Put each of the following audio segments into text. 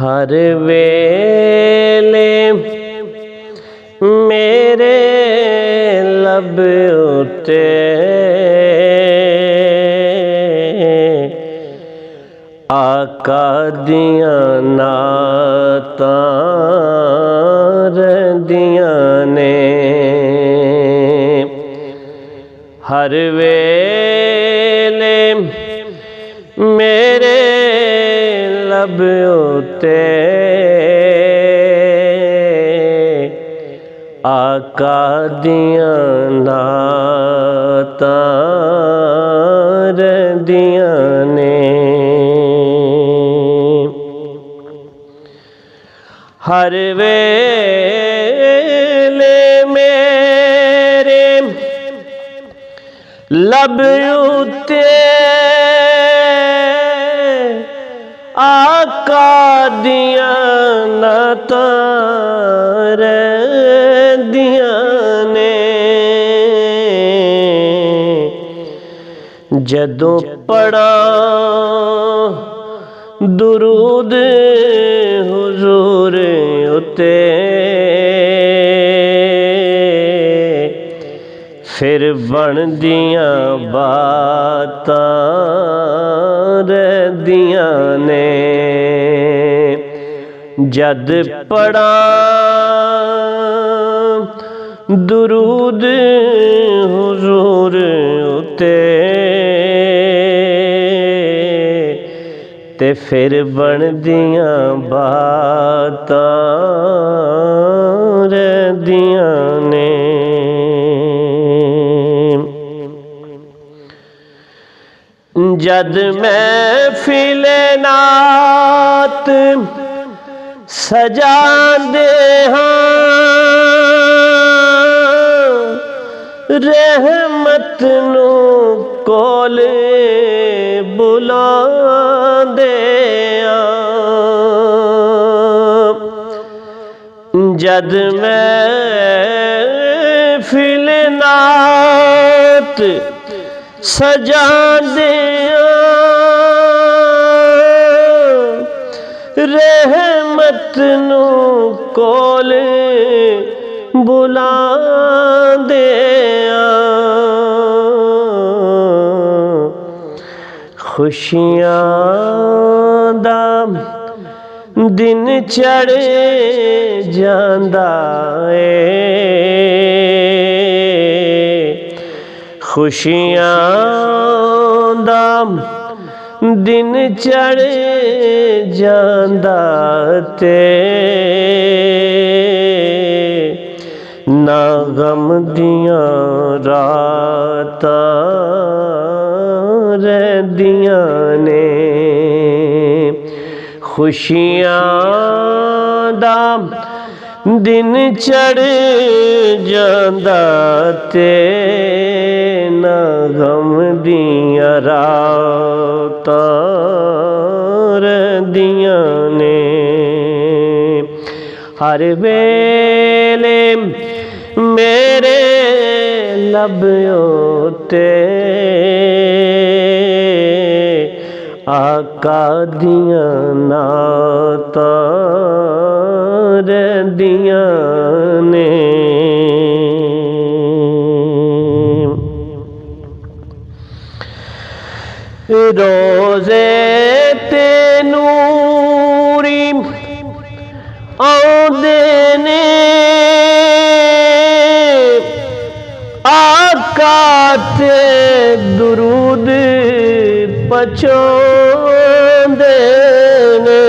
हर वेले मेरे लब उते आका दियां नातां रहिंदियां ने। हर वेले मेरे लब उते आका दियां नातां रहिंदियां ने। हर वेले मेरे लब उते आका दियां नातां रहिंदियां ने। जदों पढ़ां दुरूद हुजूर उते फिर बनदियां बातां रहिंदियां ने। जद पढ़ां दुरूद हुजूर उते ते फिर बनदियां बातां रहिंदियां ने। जद महफिल नात सजांदे हां रहमत नू कोल बुलांदे आं। जद महफिल नात सजांदे रहमत नू कोल बुलांदे खुशियां दा दिन चढ़ जांदा ए। खुशियां दा दिन चढ़ जांदा ते ना गम दियां रातां रहिंदियां ने। खुशियां दा दिन चढ़ जांदा ते ना गम दियां रातां रहिंदियां ने। हर वेले मेरे लब उते आका दियां नातां रहिंदियां ने। रोज़े ते नूरी आउंदे ने आका ते दुरूद पहुंचांदे ने।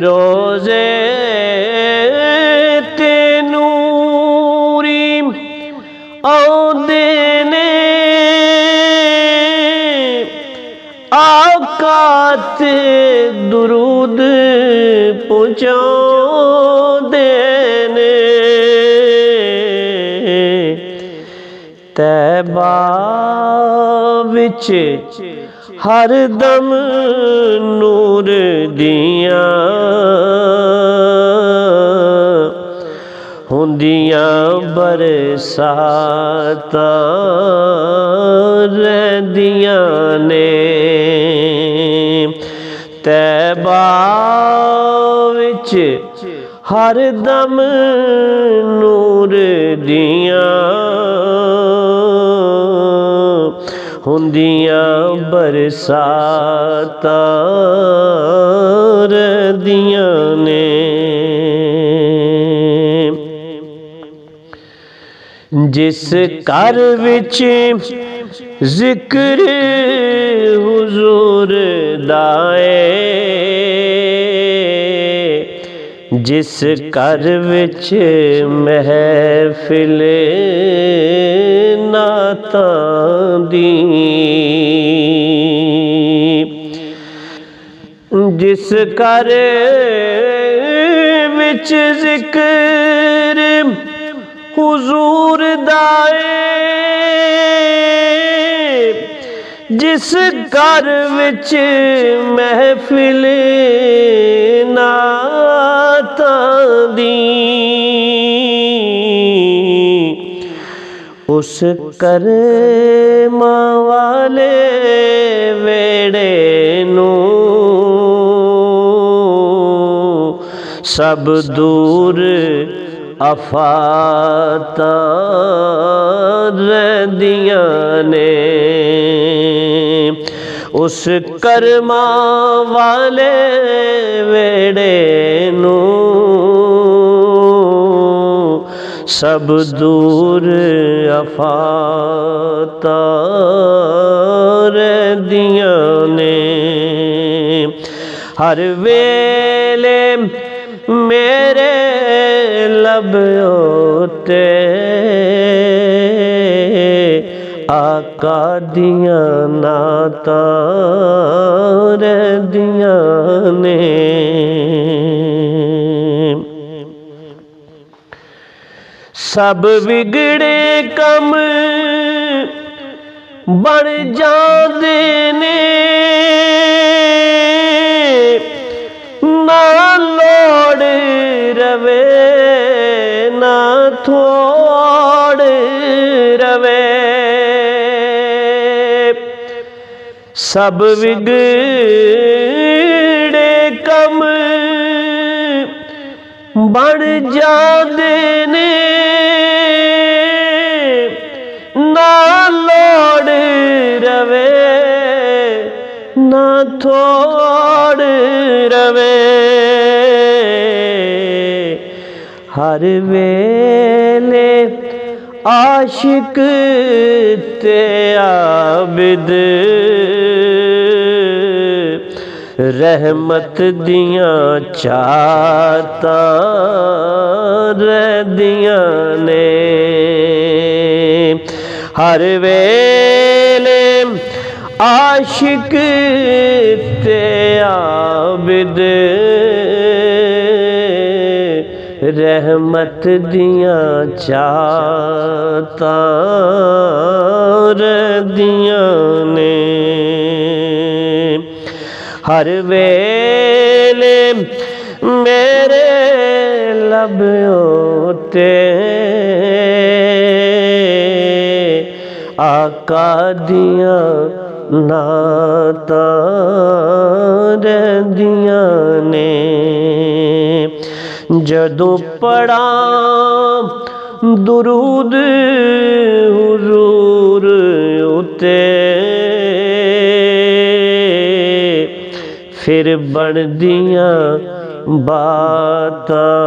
रोज़े ते नूरी आउंदे ने आका ते दुरूद पहुंचांदे ने। तैबा विच हर दम नूर दियां हुंदियां बरसातां रहिंदियां ने। ਤੈਬਾ ਵਿੱਚ ਹਰ ਦਮ ਨੂਰ ਦੀਆਂ ਹੁੰਦੀਆਂ ਬਰਸਾਤਾਂ ਰਹਿੰਦੀਆਂ ਨੇ। ਜਿਸ ਘਰ ਵਿੱਚ ਜ਼ਿਕਰ ਹੁਜ਼ੂਰ ਦਾ ਏ, ਜਿਸ ਘਰ ਵਿੱਚ ਮਹਿਫਿਲ ਨਾਤਾਂ ਦੀ, ਜਿਸ ਘਰ ਵਿੱਚ ਜ਼ਿਕਰ ਹੁਜ਼ੂਰ ਦਾ ਏ, ਜਿਸ ਘਰ ਵਿੱਚ ਮਹਿਫਿਲ ਨਾਤਾਂ ਦੀ, ਉਸ ਕਰਮਾਂ ਵਾਲੇ ਵੇੜੇ ਨੂੰ ਸਭ ਦੂਰ ਆਫਤਾਂ ਰਹਿੰਦੀਆਂ ਨੇ। ਉਸ ਕਰਮਾਂ ਵਾਲੇ ਵੇੜੇ ਨੂੰ ਸਭ ਦੂਰ ਆਫਤਾਂ ਰਹਿੰਦੀਆਂ ਨੇ। ਹਰ ਵੇਲੇ ਮੇਰੇ ਲਬ ਉੱਤੇ ਆਕਾ ਦੀਆਂ ਨਾਤਾਂ ਰਹਿੰਦੀਆਂ ਨੇ। ਸਭ ਵਿਗੜੇ ਕੰਮ ਬਣ ਜਾਂਦੇ ਨੇ, ਨਾ ਲੋੜ ਰਵੇ ਨਾ ਥੋੜ ਰਵੇ। ਸਭ ਵਿਗੜੇ ਕੰਮ ਬਣ ਜਾਂਦੇ ਨੇ, ਨਾ ਲੋੜ ਰਵੇ ਨਾ ਥੋੜ ਰਵੇ। ਹਰ ਵੇਲੇ ਆਸ਼ਿਕ ਤੇ ਆबिद ਰਹਿਮਤ ਦੀਆਂ ਚਾਹਤਾਂ ਰਹਿੰਦੀਆਂ ਨੇ। ਹਰ ਵੇਲੇ ਆਸ਼ਿਕ ਤੇ ਆबिद ਰਹਿਮਤ ਦੀਆਂ ਚਾਹਤਾਂ ਰਹਿੰਦੀਆਂ ਨੇ। ਹਰ ਵੇਲੇ ਮੇਰੇ ਲਬ ਉੱਤੇ ਆਕਾ ਦੀਆਂ ਨਾਤਾਂ ਰਹਿੰਦੀਆਂ ਨੇ। ਜਦੋਂ ਪੜਾਂ ਦੁਰੂਦ ਹੁਜ਼ੂਰ ਉਤੇ, ਫਿਰ ਬਣਦੀਆਂ ਬਾਤਾਂ